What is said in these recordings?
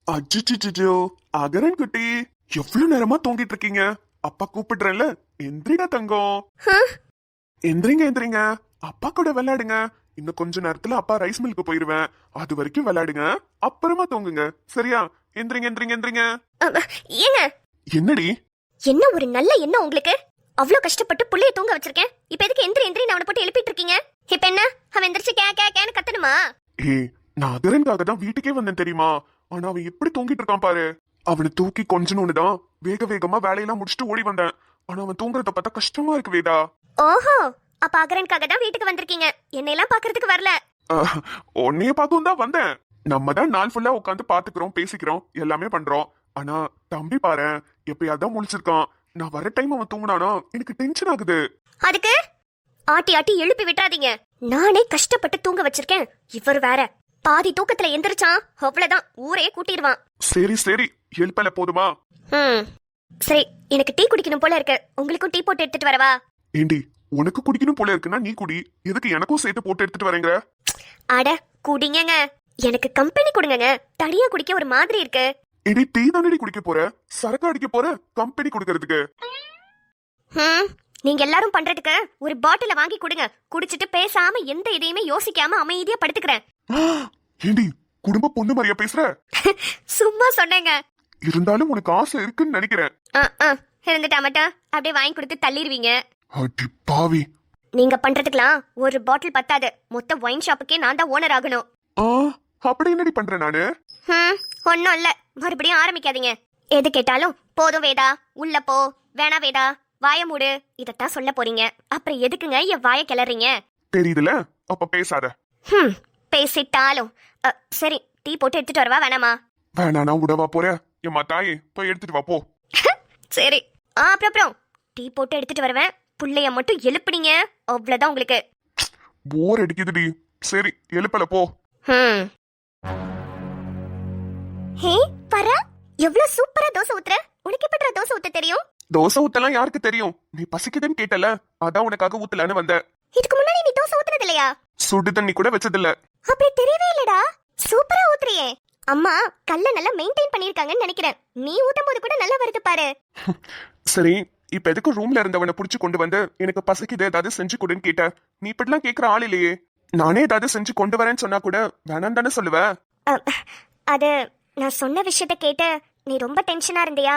அச்சுச்சுச்சோ, அகரன் குட்டி, எவ்வளவு நேரமா தூங்கிட்டு இருக்கீங்க? அப்பா கூப்பிடுறேன்ல, எந்திரிங்க தங்கம். எந்திரிங்க எந்திரிங்க, அப்பா கூட விளையாடுங்க. இன்னும் கொஞ்ச நேரத்துல அப்பா ரைஸ் மில்க்கு போயிருவேன். அது வரைக்கும் விளையாடுங்க, அப்புறமா தூங்குங்க. சரியா? எந்திரிங்க எந்திரிங்க எந்திரிங்க. ஏங்க, என்னடி? என்ன ஒரு நல்ல எண்ணம் உங்களுக்கு? அவ்ளோ கஷ்டப்பட்டு புள்ளைய தூங்க வச்சிருக்கேன். இப்ப எதுக்கு எந்திரி எந்திரி அவனை போட்டு எழுப்பிட்டு இருக்கீங்க? இப்ப என்ன, அவன் எந்திரிச்சு கே கே கேன்னு கத்தணுமா? ஏய், நான் அகரனுக்காக தான் வீட்டுக்கே வந்தேன் தெரியுமா? ஆனா அவன் எப்படி தூங்கிட்டு இருக்கான் பாரு. அவனை தூக்கி கொஞ்சணும்னு தான் வேக வேகமா வேலையெல்லாம் முடிச்சுட்டு ஓடி வந்தேன். ஆனா அவன் தூங்குறத பார்த்தா கஷ்டமா இருக்கு வேதா. ஓஹோ, அப்ப அகரனுக்காக தான் வீட்டுக்கு வந்திருக்கீங்க, என்னையெல்லாம் பாக்குறதுக்கு வரல. உன்னைய பார்க்கவும் தான் வந்தேன். நம்ம தான் நாள் ஃபுல்லா உட்காந்து பாத்துக்கிறோம், பேசிக்கிறோம், எல்லாமே பண்றோம். ஆனா தம்பி பாரு, எப்பயாதான் முழிச்சிருக்கான். நான் வர டைம் அவன் தூங்குனானா எனக்கு டென்ஷன் ஆகுது. அதுக்கு ஆட்டி ஆட்டி எழுப்பி விட்டுறாதீங்க. நானே கஷ்டப்பட்டு தூங்க வச்சிருக்கேன், இவர் வேற பாதி தூக்கத்துல எந்திரிச்சான், அவ்வளவுதான் ஊரே கூட்டிடுவான். சரி சரி, எழுப்பல போதுமா? சரி, எனக்கு டீ குடிக்கணும் போல இருக்கு. உங்களுக்கும் டீ போட்டு எடுத்துட்டு வரவா? ஏண்டி, உனக்கு குடிக்கணும் போல இருக்குன்னா நீ குடி. எதுக்கு எனக்கும் சேர்த்து போட்டு எடுத்துட்டு வரேங்க? அட குடிங்கங்க, எனக்கு கம்பெனி கொடுங்கங்க. தனியா குடிக்க ஒரு மாதிரி இருக்கு. ஏடி, டீ தானடி குடிக்க போற? சரக்கு அடிக்க போற? கம்பெனி குடுக்கறதுக்கு? நீங்க எல்லாரும் பண்றதுக்கு ஒரு பாட்டில வாங்கி கொடுங்க. குடிச்சிட்டு பேசாம எந்த இதையுமே யோசிக்காம அமைதியா படுத்துக்கிறேன். ஏண்டி, குடும்ப பொண்ணு மாதிரியா பேசுற? சும்மா சொன்னேங்க. இருந்தாலும் உனக்கு ஆசை இருக்குன்னு நினைக்கிறேன். இருந்துட்டா மட்டும் அப்படியே வாங்கி கொடுத்து தள்ளிடுவீங்க. அடி பாவி, நீங்க பண்றதுக்குலாம் ஒரு பாட்டில் பத்தாது. மொத்த ஒயின் ஷாப்புக்கே நான் தான் ஓனர் ஆகணும். அப்படி என்னடி பண்றேன் நானு? ஒன்னும் இல்ல, மறுபடியும் ஆரம்பிக்காதீங்க. எது கேட்டாலும் போதும் வேதா, உள்ள போ, வேணா வேதா, வாய மூடு, இதத்தான் சொல்ல போறீங்க. அப்புறம் எதுக்குங்க என் வாய கிளறீங்க? தெரியுதுல, அப்ப பேசாத. பேசிட்டாலும் சரி, டீ போட்டு எடுத்துட்டு வரவா வேணாமா? வேணா விடவா போற? எம்மா தாயே, போய் எடுத்துட்டு வா போ. சரி, அப்புறம் டீ போட்டு எடுத்துட்டு வருவேன். புள்ளைய மட்டும் எழுப்புனீங்க, அவ்வளவுதான் உங்களுக்கு. போர் அடிக்குதுடி. சரி, எழுப்பல போ. ஹே பரா, எவ்வளவு சூப்பரா தோசை ஊத்துற. உனக்கு எப்படி தோசை ஊத்த தெரியும்? தோசை ஊத்தலாம் யாருக்கு தெரியும்? நீ பசிக்குதுன்னு கேட்டல, அதான் உனக்காக ஊத்தலான்னு வந்த. இதுக்கு முன்னாடி நீ தோசை ஊத்துனது இல்லையா? சுடு தண்ணி கூட வச்சதில்ல. அப்படி தெரியவே இல்லடா, சூப்பரா ஊத்துறியே. அம்மா கல்ல நல்லா மெயின்டைன் பண்ணிருக்காங்கன்னு நினைக்கிறேன். நீ ஊத்தும் போது கூட நல்லா வருது பாரு. சரி, இப்ப எதுக்கு ரூம்ல இருந்தவனை புடிச்சு கொண்டு வந்து எனக்கு பசிக்குது ஏதாவது செஞ்சு கொடுன்னு கேட்ட? நீ இப்படிலாம் கேக்குற ஆள் இல்லையே. நானே ஏதாவது செஞ்சு கொண்டு வரேன்னு சொன்னா கூட வேணாம் தானே சொல்லுவ. அது நான் சொன்ன விஷயத்த கேட்டு நீ ரொம்ப டென்ஷனா இருந்தியா,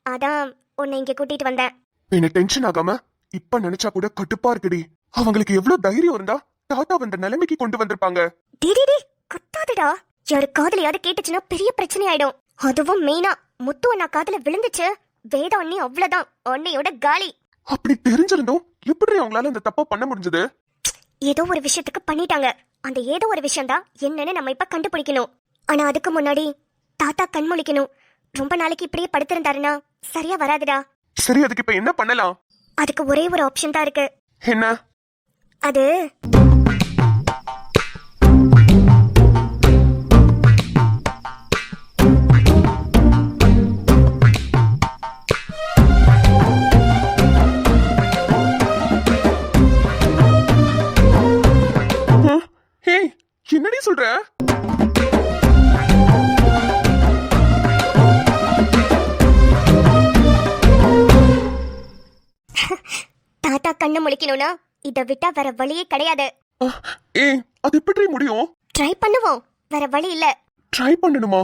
அதான் உன்னை இங்க கூட்டிட்டு வந்தேன். என்ன டென்ஷன் ஆகாம இப்ப நினைச்சா கூட கட்டுப்பா இருக்குடி. அவங்களுக்கு எவ்வளவு தைரியம் இருந்தா தாத்தா வந்த நிலைமைக்கு கொண்டு வந்திருப்பாங்க. டிடிடி கத்தாதடா, யாரு காதுலயாவது கேட்டுச்சுன்னா பெரிய பிரச்சனை ஆயிடும். அதுவும் மெயினா முத்து அண்ணா காதுல விழுந்துச்சு, வேதா அண்ணி அவ்வளவுதான், அண்ணியோட காலி. அப்படி தெரிஞ்சிருந்தோம் எப்படி அவங்களால இந்த தப்பா பண்ண முடிஞ்சது? ஏதோ ஒரு விஷயத்துக்கு பண்ணிட்டாங்க. அந்த ஏதோ ஒரு விஷயம் தான் என்னன்னு நம்ம இப்ப கண்டுபிடிக்கணும். ஆனா அதுக்கு முன்னாடி தாத்தா கண்முழிக்கணும். ரொம்ப நாளைக்கு இப்படியே படுத்திருந்தாருன்னா சரியா வராதுடா. சரி, அதுக்கு இப்ப என்ன பண்ணலாம்? அதுக்கு ஒரே ஒரு ஆப்ஷன் தான் இருக்கு. என்ன அது? என்னடி சொல்ற? தாத்தா கண்ணு முழிக்கணும்னா இத விட்டா வேற வழியே கிடையாது. அது எப்படி முடியும்? ட்ரை பண்ணுவோம், வேற வழி இல்ல. ட்ரை பண்ணணுமா?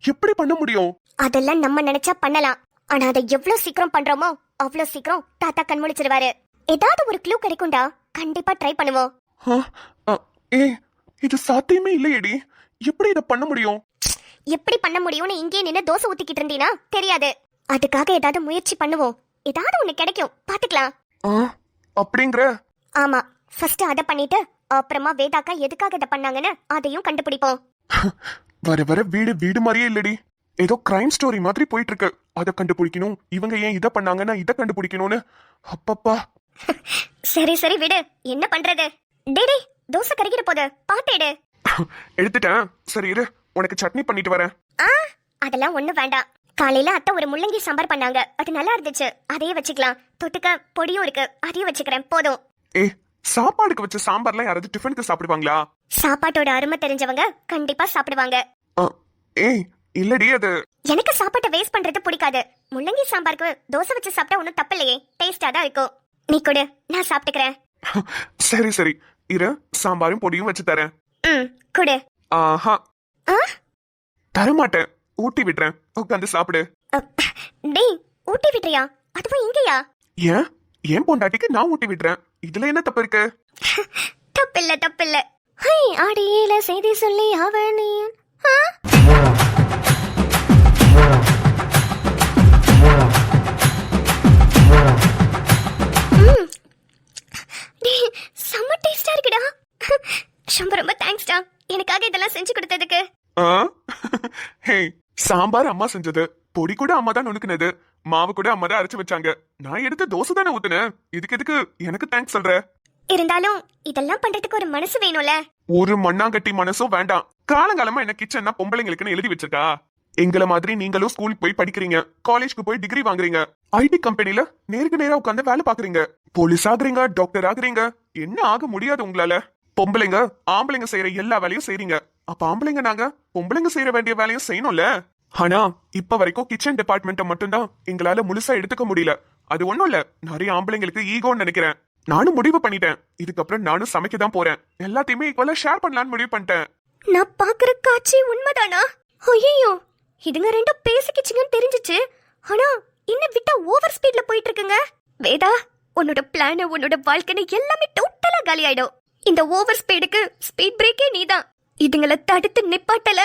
எப்படி பண்ண முடியும்? அதெல்லாம் நம்ம நினைச்சா பண்ணலாம். ஆனா அதை எவ்வளவு சீக்கிரம் பண்றோமோ அவ்வளவு சீக்கிரம் தாத்தா கண் முழிச்சிருவாரு. ஏதாவது ஒரு க்ளூ கிடைக்கும்டா, கண்டிப்பா ட்ரை பண்ணுவோம். இது சாத்தியமே இல்லையேடி. எப்படி இத பண்ண முடியும்? எப்படி பண்ண முடியும்னு இங்கே நின்னு தோசை ஊத்திக்கிட்டு இருந்தீனா தெரியாது. அதுக்காக ஏதாவது முயற்சி பண்ணுவோம், ஏதாவது ஒண்ணு கிடைக்கும், பாத்துக்கலாம். அப்படிங்கற? ஆமா, ஃபர்ஸ்ட் அத பண்ணிட்டு அப்புறமா வேதாக்கா எதுக்காக இத பண்ணாங்கன்னு அதையும் கண்டுபிடிப்போம். வர வர வீடு வீடு மாதிரியே இல்லடி. ஏதோ கிரைம் ஸ்டோரி மாதிரி போயிட்டு இருக்கு. அத கண்டுபிடிக்கணும், இவங்க ஏன் இத பண்ணாங்கன்னா இத கண்டுபிடிக்கணும்னு. அப்பப்பா. சரி சரி விடு, என்ன பண்றது? டேடி, தோசை கறிக்கிற போது பாத்தேடு. எடுத்துட்டேன். சரி இரு, உனக்கு சட்னி பண்ணிட்டு வரேன். அதெல்லாம் ஒண்ணு வேண்டாம். காலையில அத்தை ஒரு முள்ளங்கி சாம்பார் பண்ணாங்க, அது நல்லா இருந்துச்சு, அதையே வச்சுக்கலாம். தொட்டுக்க பொடியும் இருக்கு, அதையும் வச்சுக்கிறேன், போதும். சாப்பாடுக்கு வச்ச சாம்பார்லாம் யாராவது டிஃபனுக்கு சாப்பிடுவாங்களா? சாப்பாட்டோட அருமை தெரிஞ்சவங்க கண்டிப்பா சாப்பிடுவாங்க. இல்லடி அது எனக்கு சாப்பாட்டை வேஸ்ட் பண்றது பிடிக்காது. முள்ளங்கி சாம்பாருக்கு தோசை வச்சு சாப்பிட்டா ஒன்றும் தப்பு இல்லையே, டேஸ்டா தான் இருக்கும். நீ கொடு, நான் சாப்பிட்டுக்கிறேன். சரி சரி இரு, சாம்பாரும் பொடியும் வச்சு தரேன். கொடு. ஆஹா தரமாட்டேன், ஊட்டி விடுறேன், உட்காந்து சாப்பிடு. டேய், ஊட்டி விடுறியா? அதுவும் இங்கயா? ஏன் ஏன் பொண்டாட்டிக்கு நான் ஊட்டி விடுறேன், இதுல என்ன தப்பு இருக்கு? தப்பில்ல தப்பில்ல. ஹை, ஆடியில செய்தி சொல்லி அவனே. செம்ம டேஸ்டா இருக்குடா. ரொம்ப ரொம்ப தேங்க்ஸ்டா, எனக்காக இதெல்லாம் செஞ்சு கொடுத்ததுக்கு. ஹே, சாம்பார் அம்மா செஞ்சது, பொடி கூட அம்மா தான் நுணுக்குனது, மாவு கூட அம்மா தான் அரைச்சு வச்சாங்க, நான் எடுத்து தோசை தானே ஊத்துனேன், இதுக்கு எதுக்கு எனக்கு தேங்க்ஸ் சொல்ற? இருந்தாலும் இதெல்லாம் பண்றதுக்கு ஒரு மனசு வேணும்ல. ஒரு மண்ணாங்கட்டி மனசும் வேண்டாம். காலங்காலமா என்ன கிச்சன்னா பொம்பளைங்களுக்குன்னு எழுதி வச்சிருக்கா? எங்களை மாதிரி நீங்களும் ஸ்கூலுக்கு போய் படிக்கிறீங்க, காலேஜ்க்கு போய் டிகிரி வாங்குறீங்க, ஐடி கம்பெனில நேருக்கு நேரா உட்காந்து வேலை பாக்குறீங்க, போலீஸ் ஆகுறீங்க, டாக்டர் ஆகுறீங்க, என்ன ஆக முடியாது உங்களால? பொம்பளைங்க ஆம்பளைங்க செய்யற எல்லா வேலையும் செய்றீங்க, அப்ப ஆம்பளைங்க நாங்க பொம்பளைங்க செய்யற வேண்டிய வேலையும் செய்யணும்ல. ஆனா இப்ப வரைக்கும் கிச்சன் டிபார்ட்மெண்ட்டை மட்டும்தான் எங்களால முழுசா எடுத்துக்க முடியல. அது ஒண்ணும் இல்ல, நிறைய ஆம்பளைங்களுக்கு ஈகோன்னு நினைக்கிறேன். நானும் முடிவு பண்ணிட்டேன், இதுக்கப்புறம் நானும் சமைக்க தான் போறேன், எல்லாத்தையுமே ஈக்குவலா ஷேர் பண்ணலாம்னு முடிவு பண்ணிட்டேன். நான் பாக்குற காட்சி உண்மைதானா? ஐயோ, இதுங்க ரெண்டும் பேசிக்கிச்சுங்கன்னு தெரிஞ்சிச்சு, ஆனா இன்னும் விட்டா ஓவர் ஸ்பீட்ல போயிட்டு இருக்குங்க. வேதா, உன்னோட பிளான், உன்னோட வாழ்க்கைன்னு எல்லாமே டோட்டலா காலி ஆயிடும். இந்த ஓவர் ஸ்பீடுக்கு ஸ்பீட் பிரேக்கே நீதான். இதுங்களை தடுத்து நிப்பாட்டல,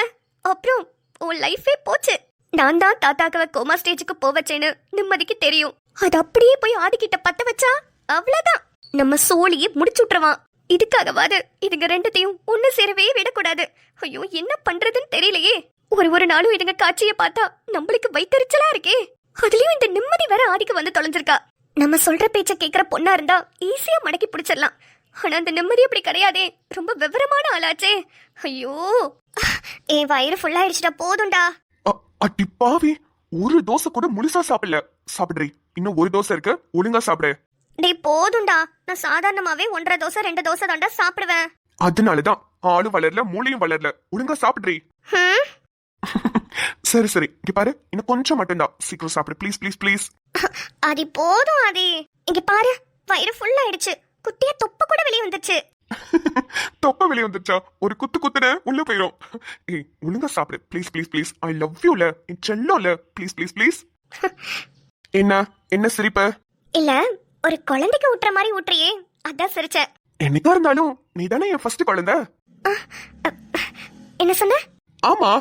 அப்புறம் உன் லைஃபே போச்சு. நான் தான் தாத்தாக்கவ கோமா ஸ்டேஜுக்கு போவச்சேன்னு நிம்மதிக்கு தெரியும். அது அப்படியே போய் ஆதிக்கிட்ட பத்த வச்சா அவ்வளவுதான், நம்ம சோழியே முடிச்சு விட்டுருவான். இதுக்காகவாது இதுங்க ரெண்டத்தையும் ஒண்ணு சேரவே விடக்கூடாது. ஐயோ, என்ன பண்றதுன்னு தெரியலையே. ஒரு நாளும் இதுங்க காட்சியை பார்த்தா நம்மளுக்கு வைத்தறிச்சலா இருக்கே. அதுலயும் இந்த நிம்மதி வேற ஆதிக்கு வந்து தொலைஞ்சிருக்கா. நம்ம சொல்ற பேச்ச கேக்குற பொண்ணா இருந்தா ஈஸியா மடக்கி பிடிச்சிடலாம். ஆனா அந்த நிம்மதி அப்படி கிடையாதே, ரொம்ப விவரமான ஆளாச்சே. ஐயோ, என் வயிறு ஃபுல்லா ஆயிடுச்சுடா, போதும்டா. அட்டி பாவி, ஒரு தோசை கூட முழுசா சாப்பிடல. சாப்பிடுறீ, இன்னும் ஒரு தோசை இருக்கு, ஒழுங்கா சாப்பிடு. டேய் போதும்டா, நான் சாதாரணமாவே 1.5 தோசை 2 தோசை தாண்டா சாப்பிடுவேன். அதனாலதான் ஆளு வளரல, மூளையும் வளரல, ஒழுங்கா சாப்பிடுறீ. சரி சரி, இங்க பாரு, இன்னும் கொஞ்சம் மட்டும்தான், சீக்கிரம் சாப்பிடு ப்ளீஸ் ப்ளீஸ் ப்ளீஸ். அது போதும் ஆதி, இங்க பாரு, வயிறு ஃபுல் ஆயிடுச்சு, குட்டியா தொப்ப கூட வெளியே வந்துச்சு. தொப்ப வெளியே வந்துச்சா? ஒரு குத்து குத்துன உள்ள போயிரும். ஏய், ஒழுங்கா சாப்பிடு please please please, I love யூல, என் செல்லோல, ப்ளீஸ் ப்ளீஸ் ப்ளீஸ். என்ன என்ன சிரிப்ப? இல்ல, ஒரு குழந்தைக்கு ஊட்டுற மாதிரி ஊட்டுறியே, அதான் சிரிச்சேன். என்னைக்கா இருந்தாலும் நீ தானே என் ஃபர்ஸ்ட் குழந்தை. என்ன சொன்ன? ஆமா,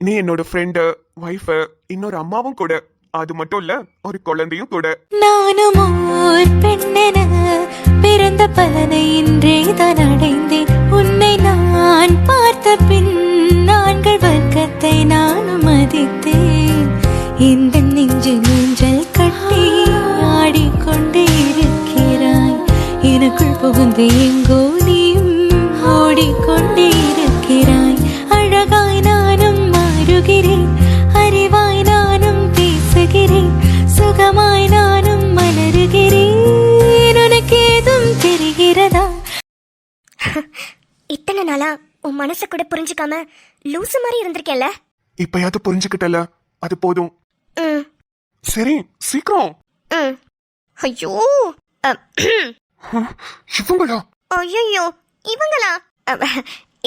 நீ என்னோட ஃப்ரெண்டு, வைஃப், இன்னொரு அம்மாவும் கூட. அது மட்டும் இல்ல, ஒரு குழந்தையும் கூட. நானும் ஓர் பெண்ணென பிறந்த பலனை இன்றே தான் அடைந்தேன். உன்னை நான் பார்த்த பின் ஆண்கள் வர்க்கத்தை நானும் மதித்தேன். இந்த நெஞ்சில் ஊஞ்சல் கட்டி ஆடிக்கொண்டே இருக்கிறாய். எனக்குள் புகுந்து எங்கோ நீயும் ஓடிக்கொண்டே இருக்கிறாய். அழகாய் நானும் மாறுகிறேன், அறிவாய் நானும் பேசுகிறேன், சுகமாய் நானும் மலருகிறேன். உனக்கு ஏதும் தெரிகிறதா? இத்தனை நாளா உன் மனச கூட புரிஞ்சுக்காம லூசு மாதிரி இருந்திருக்கேன்ல. இப்பயாவது புரிஞ்சுக்கிட்டல, அது போதும். சரி சீக்கிரம். ஐயோ, இவங்களா? ஐயோ, இவங்களா?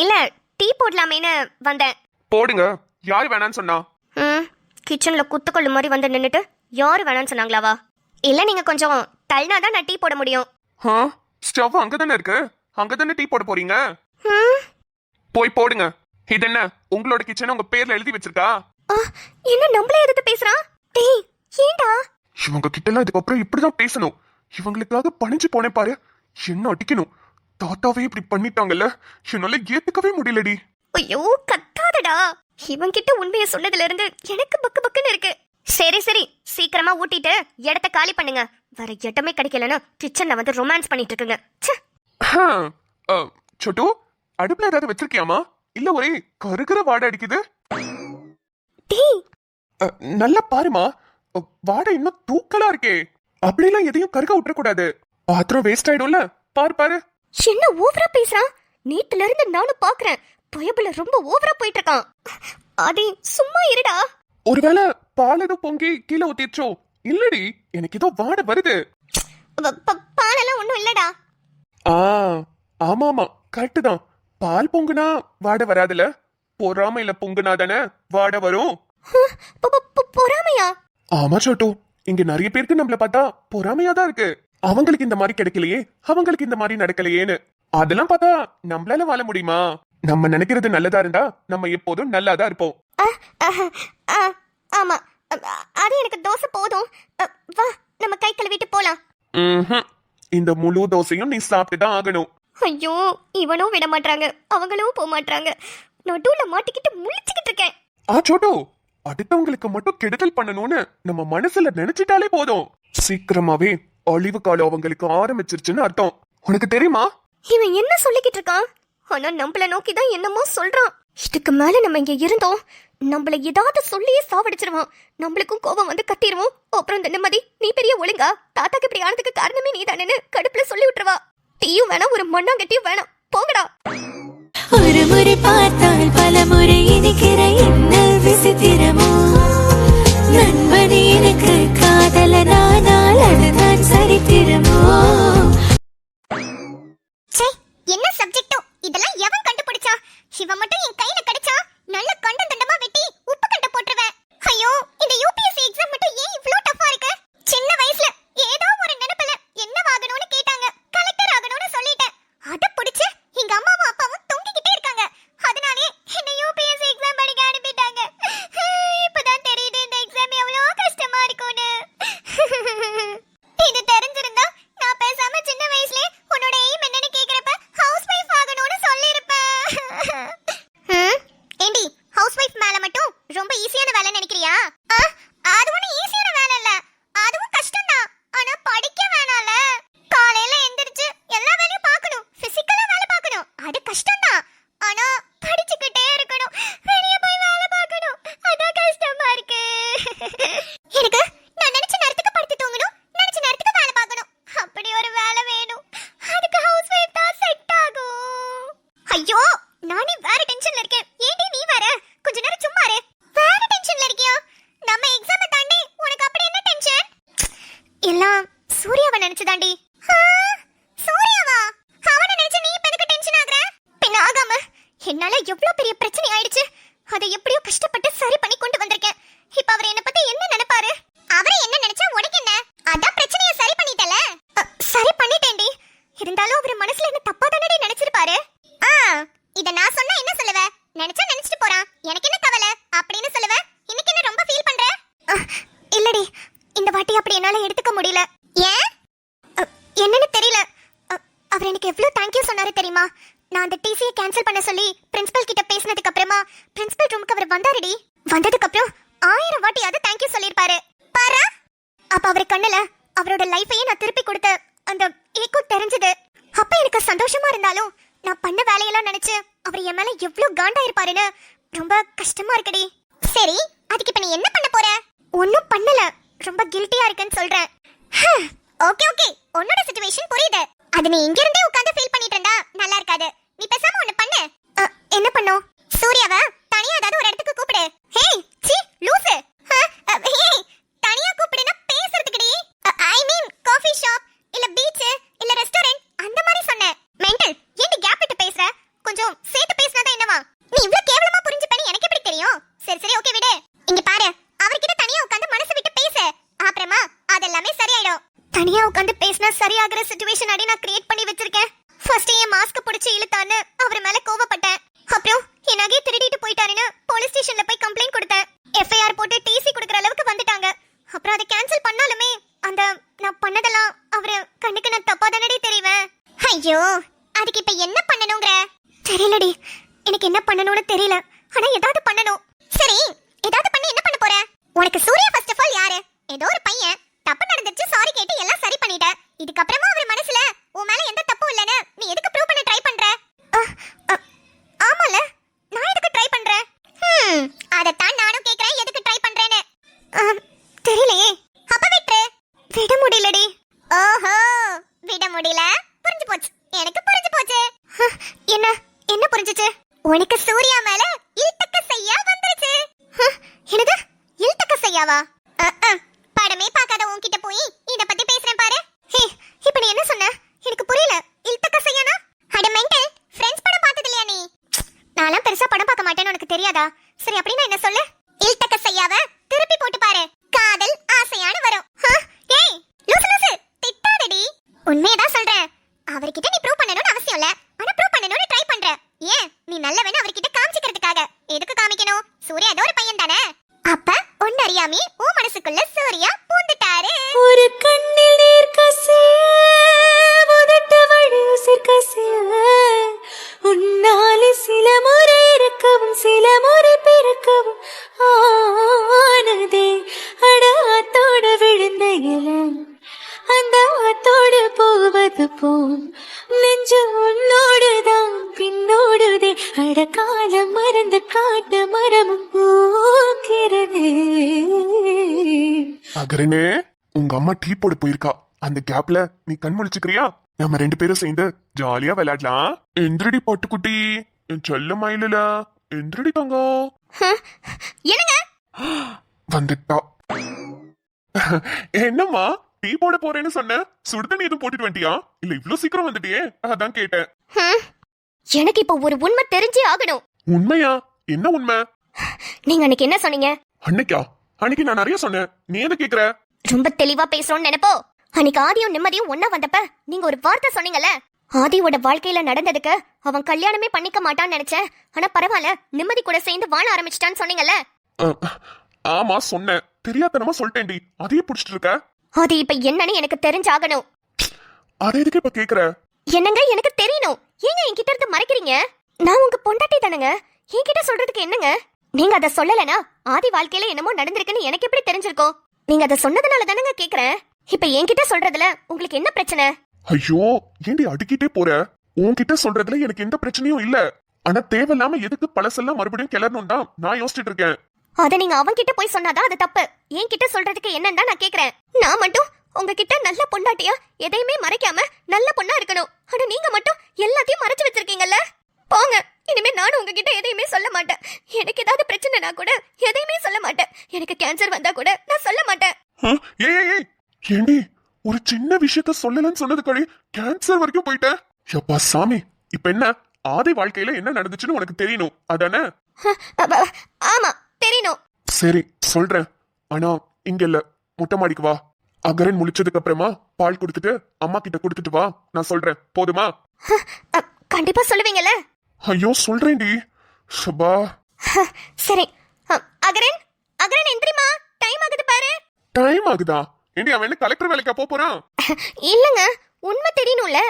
இல்ல, டீ போடலாமேன்னு வந்தேன். போடுங்க, யாரு வேணான்னு சொன்னா? கிச்சன்ல குத்துக்கொள்ளு மாதிரி வந்து நின்னுட்டு யாரு வேணான்னு சொன்னாங்களாவா? இல்ல, நீங்க கொஞ்சம் தள்ளினாதான் நான் டீ போட முடியும். ஸ்டவ் அங்கதானே இருக்கு, அங்கதானே டீ போட போறீங்க, போய் போடுங்க. இது என்ன உங்களோட கிச்சன் உங்க பேர்ல எழுதி வச்சிருக்கா? என்ன நம்மளே எதுக்கு பேசுறான்? டேய், ஏண்டா? இவங்க கிட்ட எல்லாம் இதுக்கப்புறம் இப்படிதான் பேசணும். இவங்களுக்காக பணிஞ்சு போனேன் பாரு, என்ன அடிக்கணும். தாத்தாவே இப்படி பண்ணிட்டாங்கல்ல, என்னால ஏத்துக்கவே முடியலடி. ஐயோ, கத்தாதடா. இவன் கிட்ட உண்மையை சொன்னதுல இருந்து எனக்கு பக்கு பக்குன்னு இருக்கு. சரி சரி, சீக்கிரமா ஊட்டிட்டு இடத்த காலி பண்ணுங்க. வேற இடமே கிடைக்கலன்னா கிச்சன்ல வந்து ரொமான்ஸ் பண்ணிட்டு இருக்குங்க. சொட்டு, அடுப்புல ஏதாவது வச்சிருக்கியாமா? இல்ல ஒரே கருகிற வாடை அடிக்குது. நல்லா பாருமா, வாடை இன்னும் தூக்கலா இருக்கே. அப்படிலாம் எதையும் கருக விட்டுற கூடாது, பாத்திரம் வேஸ்ட் ஆயிடும்ல. பாரு பாரு, என்ன ஓவரா பேசுறான்? நேத்துல இருந்து நானும் பாக்குறேன், பயபுல ரொம்ப ஓவரா போயிட்டு இருக்கான். ஆதி சும்மா இருடா. ஒருவேளை பால் எதுவும் பொங்கி கீழே ஊத்திடுச்சோ? இல்லடி, எனக்கு ஏதோ வாட வருது. பாலெல்லாம் ஒண்ணும் இல்லடா. ஆமா ஆமா, கரெக்ட் தான். பால் பொங்குனா வாட வராதுல, பொறாமையில பொங்குனா தானே வாட வரும். பொறாமையா? ஆமா சோட்டு, இங்க நிறைய பேருக்கு நம்மள பார்த்தா பொறாமையா தான் இருக்கு. அவங்களுக்கு இந்த மாதிரி கிடைக்கலையே, அவங்களுக்கு இந்த மாதிரி நடக்கலையேன்னு. அதெல்லாம் பார்த்தா நம்மளால வாழ முடியுமா? நம்ம நினைக்கிறது நல்லதா இருந்தா நம்ம எப்போதும் நல்லாதான் இருப்போம். ஆமா, அது எனக்கு தோசை போதும். வா, நம்ம கை கழுவிட்டு போலாம். இந்த முழு தோசையும் நீ சாப்பிட்டு தான் ஆகணும். ஐயோ, இவனும் விட மாட்டாங்க, அவங்களும் போக மாட்டாங்க. நடுவுல மாட்டிக்கிட்டு முழிச்சுக்கிட்டு இருக்கேன். சோட்டு, அடுத்தவங்களுக்கு மட்டும் கெடுதல் பண்ணணும்னு நம்ம மனசுல நினைச்சிட்டாலே போதும், சீக்கிரமாவே அழிவு காலம் அவங்களுக்கு ஆரம்பிச்சிருச்சுன்னு அர்த்தம். உனக்கு தெரியுமா? இவன் என்ன சொல்லிக்கிட்டு இருக்கான்? ஆனா நம்மள நோக்கிதான் என்னமோ சொல்றான். இதுக்கு மேல நம்ம இங்க இருந்தோம், நம்மள ஏதாவது சொல்லியே சாவடிச்சிருவான். நம்மளுக்கும் கோபம் வந்து கத்திடுவோம். அப்புறம் இந்த நிம்மதி, நீ பெரிய ஒழுங்கா தாத்தாக்கு இப்படி ஆனதுக்கு காரணமே நீ தானேன்னு கடுப்புல சொல்லி விட்டுருவா. டீயும் வேணாம், ஒரு மண்ணாங்கட்டியும் வேணாம், போங்கடா. ஒரு முறை பார்த்தால் பல முறை இனிக்கிற என்ன விசித்திரமோ, நண்பனே எனக்கு காதலனானால் அதுதான் சரித்திரமோ. என்ன சப்ஜெக்டோ இதெல்லாம் எவன் கண்டுபிடிச்சா? இவன் மட்டும் என் கையில கிடைச்சா நல்ல கண்ட தண்டமா வெட்டி உப்பு கண்ட போட்டுருவேன். ஐயோ, இந்த யூபிஎஸ்சி எக்ஸாம் மட்டும் ஏன் இவ்ளோ டஃபா இருக்கு? சின்ன வயசுல ஏதோ ஒரு நினைப்புல என்ன ஆகணும்னு கேட்டாங்க, கலெக்டர் ஆகணும்னு சொல்லிட்டேன். அத பிடிச்சு எங்க அம்மாவும் அப்பாவும் தொங்கிக்கிட்டே இருக்காங்க. அதனாலே என்ன யூபிஎஸ்சி எக்ஸாம் படிக்க அனுப்பிட்டாங்க. இப்பதான் தெரியுது இந்த எக்ஸாம் எவ்வளவு கஷ்டமா இருக்கும்னு. இது தெரிஞ்சிருந்தா நான் பேசாம சின்ன வயசுலயே உன்னோட எய்ம் என்னன்னு கேக்குறப்ப ஹவுஸ் வைஃப் ஆகணும்னு சொல்லிருப்பேன். ஏண்டி, ஹவுஸ் வைஃப் மேல மட்டும் ரொம்ப ஈஸியான வேலை நினைக்கிறியா? அது ஒண்ணும் ஈஸியான வேலை இல்ல, அதுவும் கஷ்டம் தான். ஆனா படிக்க வேணால. காலையில எந்திரிச்சு எல்லா வேலையும் பார்க்கணும், பிசிக்கலா வேலை பார்க்கணும், அது கஷ்டம் தான். ஆனா படிச்சுக்கிட்டே இருக்கணும், வெளிய போய் வேலை பார்க்கணும், அதான் கஷ்டமா இருக்கு. எனக்கு நான் நினைச்ச நேரத்துக்கு படுத்து தூங்கணும், நினைச்ச நேரத்துக்கு வேலை பார்க்கணும், அப்படி ஒரு வேலை வேணும். அதுக்கு ஹவுஸ் வைஃப் தான் செட் ஆகும். ஐயோ, நானே வேற டென்ஷன்ல இருக்கேன். ஏண்டி நீ வேற கொஞ்ச நேரம் சும்மா இரு. வேற டென்ஷன்ல இருக்கியா? நம்ம எக்ஸாமை தாண்டி உனக்கு அப்படி என்ன டென்ஷன்? எல்லாம் சூர்யாவை நினைச்சுதாண்டி. சூர்யாவா? அவனை நினைச்சு நீ இப்ப எதுக்கு டென்ஷன் ஆகுற? பின்ன ஆகாம என்னால எவ்வளவு பெரிய பிரச்சனை ஆயிடுச்சு. அதை எப்படியோ கஷ்டப்பட்டு சரி பண்ணி கொண்டு வந்திருக்கேன். இப்ப அவர் என்ன பத்தி என்ன நினைப்பாரு? அவரை என்ன நினைச்சா உனக்கு என்ன? அதான் பிரச்சனையை சரி பண்ணிட்டல. சரி பண்ணிட்டேன்டி. இருந்தாலும் அவர் மனசுல என்ன தப்பா தானே நினைச்சிருப்பாரு. இத நான் சொன்னா என்ன சொல்லுவ? நினைச்சா நினைச்சிட்டு போறான், எனக்கு என்ன கவலை அப்படின்னு சொல்லுவ. இன்னைக்கு என்ன ரொம்ப ஃபீல் பண்ற? இல்லடி, இந்த வாட்டி அப்படி என்னால எடுத்துக்க முடியல. ஏன்? என்னன்னு தெரியல. அவர் எனக்கு எவ்வளவு தேங்க்யூ சொன்னாரு தெரியுமா? நான் அந்த டிசியை கேன்சல் பண்ண சொல்லி பிரின்சிபல் கிட்ட பேசினதுக்கு அப்புறமா பிரின்சிபல் ரூமுக்கு அவர் வந்தாருடி. வந்ததுக்கு அப்புறம் 1000 வாட்டியாவது தேங்க்யூ சொல்லிருப்பாரு பாரு. அப்ப அவர் கண்ணுல அவரோட லைஃபையே நான் திருப்பி கொடுத்த அந்த ஏக்கோ தெரிஞ்சது. அப்ப எனக்கு சந்தோஷமா இருந்தாலும் நான் பண்ண வேலையெல்லாம் நினைச்சு அவர் என் மேல எவ்வளவு காண்டா இருப்பாருன்னு ரொம்ப கஷ்டமா இருக்குடி. சரி, அதுக்கு இப்ப நீ என்ன பண்ண போற? ஒன்னும் பண்ணல, ரொம்ப கில்ட்டியா இருக்குன்னு சொல்றேன். ஓகே ஓகே, உன்னோட சிச்சுவேஷன் புரியுது. அது நீ இங்க இருந்தே உட்கார்ந்து ஃபீல் பண்ணிட்டு இருந்தா நல்லா இருக்காது. நீ பேசாம ஒன்னு பண்ணு. என்ன பண்ணோம்? சூர்யாவை தனியா ஏதாவது ஒரு இடத்துக்கு கூப்பிடு. ஹேய் சீ லூசு. ஹேய், தனியா கூப்பிடுனா பேசுறதுக்குடி. ஐ மீன் காஃபி ஷாப் இல்ல பீச் இல்ல ரெஸ்டாரன்ட் அந்த மாதிரி சொன்னேன். மெண்டல், ஏன்டி கேப் விட்டு பேசுற? கொஞ்சம் சேர்த்து பேசினாதான் என்னவா? நீ இவ்ளோ கேவலமா புரிஞ்சுப்பேன்னு எனக்கு எப்படி தெரியும்? சரி சரி ஓகே விடு. இங்க பாரு, அவர்கிட்ட தனியா உட்கார்ந்து மனசு விட்டு பேசு. அப்புறமா அதெல்லாமே சரியாயிடும். தனியா உட்கார்ந்து பேசினா சரியாகிற சிச்சுவேஷன் அடி நான் கிரியேட் பண்ணி வச்சிருக்கேன். ஃபர்ஸ்ட் என் மாஸ்க் பிடிச்சி இழுத்தான்னு அவர் மேல கோவப்பட்டேன். அப்புறம் என் நகையை திருடிட்டு போயிட்டாருன்னு போலீஸ் ஸ்டேஷன்ல போய் கம்ப்ளைண்ட் கொடுத்தேன். எஃப்ஐஆர் போட்டு டிசி கொடுக்குற அளவுக்கு வந்துட்டாங்க. அப்புறம் அதை கேன்சல் பண்ணாலுமே அந்த நான் பண்ணதெல்லாம் அவரு கண்ணுக்கு நான் தப்பா தானடி தெரிவேன். ஐயோ, அதுக்கு இப்ப என்ன பண்ணணும்ங்கற? தெரியலடி, எனக்கு என்ன பண்ணணும்னு தெரியல. ஆனா ஏதாவது பண்ணணும். சரி, ஏதாவது பண்ணி என்ன பண்ண போற? உனக்கு சூர்யா ஃபர்ஸ்ட் ஆஃப் ஆல் யாரு? ஏதோ ஒரு பையன், தப்பு நடந்துச்சு, சாரி கேட்டு எல்லாம் சரி பண்ணிட்ட. இதுக்கு அப்புறமா அவர் மனசுல உன் மேல எந்த தப்பும் இல்லன்னு நீ எதுக்கு ப்ரூவ் பண்ண ட்ரை பண்ற? ஆமால, நான் எதுக்கு ட்ரை பண்றேன்? அதத்தான் நானும் கேக்குறேன், எதுக்கு ட்ரை பண்றேன்னு. தெரியலையே. அப்ப விட்டு விட முடியலடி. ஓஹோ, விட முடியல. புரிஞ்சு போச்சு, எனக்கு புரிஞ்சு போச்சு. என்ன என்ன புரிஞ்சுச்சு? உனக்கு சூர்யா மேல இழுத்தக்க செய்ய வந்துருச்சு. என்னது இல்தக்க செய்யாவா? படமே பார்க்காத உன்கிட்ட போய் இத பத்தி பேசுறேன் பாரு. ஹே, இப்போ நீ என்ன சொன்ன? எனக்கு புரியல. இல்தக்க செய்யானா? அட மெண்டல், ஃப்ரெண்ட்ஸ் படம் பார்த்தது இல்லையா நீ? நான்லாம் பெருசா படம் பார்க்க மாட்டேன்னு உனக்கு தெரியாதா? சரி அப்படினா என்ன சொல்லு? இல்தக்க செய்யாவ திருப்பி போட்டு பாரு. காதல் ஆசையான வரும். ஏய் லூசு லூசு திட்டாதடி. உண்மையதான் சொல்றேன். அவர்கிட்ட நீ ப்ரூவ் பண்ணணும்னு அவசியம் இல்ல. ஆனா ப்ரூவ் பண்ணணும்னு ட்ரை பண்ற. ஏன் நீ நல்லவன்னு அவர்கிட்ட காமிச்சிக்கிறதுக்காக. எதுக்கு காமிக்கணும்? சூர்யா ஏதோ ஒரு பையன் தானே. அப்ப ஒன்னறியாமி உன் மனசுக்குள்ள சூர்யா பூந்துட்டாரு. ஒரு கண்ணில் நீர் கசிய முதட்ட வழி உசிர் கசிய உன்னாலே சில முறை இருக்கவும் சில முறை பிறக்கவும் ஆனதே. அடாத்தோட விழுந்த இளம் அந்த ஆத்தோடு போவது போல் நெஞ்சு உன்னோடுதான் பின்னோடுதே. அடக்காலம் மறந்து காட்ட மரமும் பூக்கிறது. அகரனே, உங்க அம்மா டீ போட போயிருக்கா. அந்த கேப்ல நீ கண் முழிச்சுக்கிறியா? நம்ம 2 பேரும் சேர்ந்து ஜாலியா விளையாடலாம். எந்திரடி பட்டுக்குட்டி, என் செல்ல மயிலுல எந்திரடி தங்கம். என்னங்க வந்துட்டா. என்னம்மா டீ போட போறேன்னு சொன்ன? சுடுதண்ணி எதுவும் போட்டுட்டு வந்துட்டியா? இல்ல இவ்ளோ சீக்கிரம் வந்துட்டியே, அதான் கேட்டேன். எனக்கு இப்போ ஒரு உண்மை தெரிஞ்சே ஆகணும். உண்மையா? என்ன உண்மை? நீங்க அன்னைக்கு என்ன சொன்னீங்க? அன்னைக்கா? அன்னைக்கு நான் நிறைய சொன்னேன், நீ எதை கேக்குற? ரொம்ப தெளிவா பேசுறோம்னு நினைப்போ. அன்னைக்கு ஆதியும் நிம்மதியும் ஒன்னா வந்தப்ப நீங்க ஒரு வார்த்தை சொன்னீங்கல்ல. ஆதியோட வாழ்க்கையில நடந்ததுக்கு அவன் கல்யாணமே பண்ணிக்க மாட்டான்னு நினைச்சேன். ஆனா பரவாயில்ல, நிம்மதி கூட சேர்ந்து வாழ ஆரம்பிச்சிட்டான்னு சொன்னீங்கல்ல. ஆமா சொன்னேன், தெரியாதனமா சொல்லிட்டேன்டி. அதையே புடிச்சிட்டு இருக்க? அது இப்ப என்னன்னு எனக்கு தெரிஞ்சாகணும். அதை எதுக்கு இப்ப கேக்குற? என்னங்க எனக்கு தெரியணும். ஏங்க என்கிட்ட இருந்து மறைக்கிறீங்க? நான் உங்க பொண்டாட்டி தானங்க. என்கிட்ட சொல்றதுக்கு என்னங்க? நீங்க அதை சொல்லலனா ஆதி வாழ்க்கையில என்னமோ நடந்திருக்குன்னு எனக்கு எப்படி தெரிஞ்சிருக்கும்? நீங்க அதை சொன்னதுனால தானங்க கேக்குறேன். இப்ப என்கிட்ட சொல்றதுல உங்களுக்கு என்ன பிரச்சனை? ஐயோ, ஏண்டி அடுக்கிட்டே போற? உன்கிட்ட சொல்றதுல எனக்கு எந்த பிரச்சனையும் இல்ல. ஆனா தேவையில்லாம எதுக்கு பழசெல்லாம் மறுபடியும் கிளறணும் தான் நான் யோசிச்சுட்டு இருக்கேன். அத நீங்க அவன்கிட்ட போய் சொன்னாதான் அது தப்பு. என்கிட்ட சொல்றதுக்கு என்னன்னு தான் நான் கேக்குறேன். நான் மட்டும் உங்ககிட்ட நல்ல பொண்டாட்டியா எதையுமே மறைக்காம நல்ல பொண்ணா இருக்கணும். ஆனா நீங்க மட்டும் எல்லாத்தையும் மறைச்சு வச்சிருக்கீங்கல்ல. போங்க, இனிமே நானும் உங்ககிட்ட எதையுமே சொல்ல மாட்டேன். எனக்கு ஏதாவது பிரச்சனைனா கூட எதையுமே சொல்ல மாட்டேன். எனக்கு கேன்சர் வந்தா கூட நான் சொல்ல மாட்டேன். ஏய் ஏண்டி, ஒரு சின்ன விஷயத்த சொல்லலன்னு சொன்னது கழி கேன்சர் வரைக்கும் போயிட்டேன். எப்பா சாமி, இப்ப என்ன? ஆதி வாழ்க்கையில என்ன நடந்துச்சுன்னு உனக்கு தெரியணும் அதானே? ஆமா தெரியணும். சரி சொல்றேன். ஆனா இங்க இல்ல, மொட்டை மாடிக்கு வா. அகரன் முழிச்சதுக்கு அப்புறமா பால் கொடுத்துட்டு அம்மா கிட்ட கொடுத்துட்டு வா. நான் சொல்றேன், போதுமா? கண்டிப்பா சொல்லுவீங்கல்ல? ஐயோ சொல்றேன்டி. சபா. சரி. அகரன் அகரன் எந்திரிமா, டைம் ஆகுது பாரு. டைம் ஆகுதா? ஏண்டி அவன் என்ன கலெக்டர் வேலைக்கா போறான்? இல்லங்க, உண்மை தெரியணும்ல,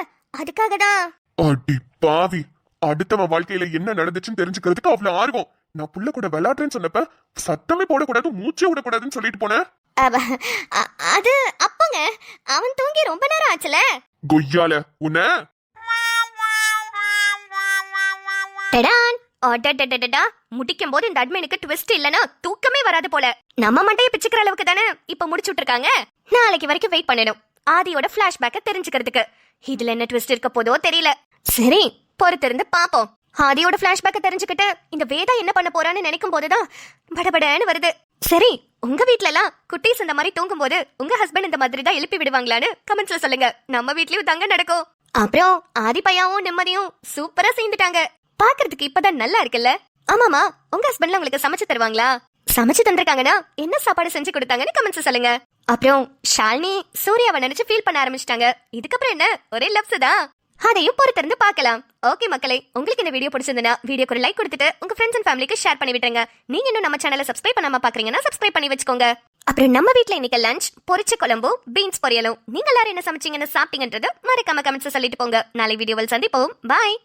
அதுக்காக தான். அடி பாவி, அடுத்தவன் வாழ்க்கையில என்ன நடந்துச்சுன்னு தெரிஞ்சுக்கிறதுக்கு அவ்வளவு ஆர்வம். நான் புள்ள கூட விளையாடுறேன்னு சொன்னப்ப சத்தமே போடக்கூடாது, மூச்சே விடக்கூடாதுன்னு சொல்லிட்டு போனேன். அது அப்பங்க அவன் தூங்கி ரொம்ப நேரம் ஆச்சுல. கொய்யால உன்ன. டடான். அடடடடடா, முடிக்கும் போது இந்த அட்மினுக்கு ட்விஸ்ட் இல்லனா தூக்கமே வராது போல. நம்ம மண்டைய பிச்சுக்கிற அளவுக்கு தானே இப்ப முடிச்சுட்டு இருக்காங்க. நாளைக்கு வரைக்கும் வெயிட் பண்ணணும் ஆதியோட பிளாஷ்பேக்க தெரிஞ்சுக்கிறதுக்கு. இதுல என்ன ட்விஸ்ட் இருக்க போதோ தெரியல. சரி, பொறுத்திருந்து பாப்போம். ஆதியோட பிளாஷ்பேக்க தெரிஞ்சுக்கிட்டு இந்த வேதா என்ன பண்ண போறான்னு நினைக்கும் போதுதான் படபடன்னு வருது. சரி, உங்க வீட்ல எல்லாம் குட்டீஸ் இந்த மாதிரி தூங்கும் போது உங்க ஹஸ்பண்ட் இந்த மாதிரி தான் எழுப்பி விடுவாங்களான்னு கமெண்ட்ஸ்ல சொல்லுங்க. நம்ம வீட்லயும் தாங்க நடக்கும். அப்புறம் ஆதி பையாவும் நிம்மதியும் சூப்பரா சேர்ந்துட்டாங்க. பாக்குறதுக்கு இப்பதான் நல்லா இருக்குல்ல? ஆமாமா, உங்க ஹஸ்பண்ட்ல உங்களுக்கு சமைச்சு தருவாங்களா? சமைச்சு தந்திருக்காங்கன்னா என்ன சாப்பாடு செஞ்சு கொடுத்தாங்கன்னு கமெண்ட்ஸ் சொல்லுங்க. அப்புறம் ஷாலினி சூர்யாவை நினைச்சு ஃபீல் பண்ண ஆரம்பிச்சிட்டாங்க. இதுக்கப்புறம் என்ன, ஒரே லவ்ஸ் தான். அதையும் பொறுத்திருந்து பார்க்கலாம். ஓகே மக்களே, உங்களுக்கு இந்த வீடியோ பிடிச்சிருந்தா வீடியோக்கு ஒரு லைக் கொடுத்துட்டு உங்க ஃப்ரெண்ட்ஸ் அண்ட் ஃபேமிலிக்கு ஷேர் பண்ணி விட்டுருங்க. நீங்க இன்னும் நம்ம சேனலை சப்ஸ்கிரைப் பண்ணாம பாக்குறீங்கன்னா சப்ஸ்கிரைப் பண்ணி வச்சுக்கோங்க. அப்புறம் நம்ம வீட்ல இன்னைக்கு லஞ்ச் பொரிச்ச குழம்பு பீன்ஸ் பொரியலும். நீங்க எல்லாரும் என்ன சமைச்சீங்கன்னு சாப்பிட்டீங்கன்றது மறக்காம கமெண்ட்ஸ் சொல்லிட்டு போங்க. நாளை வீடியோவில் சந்திப்போம். பாய்.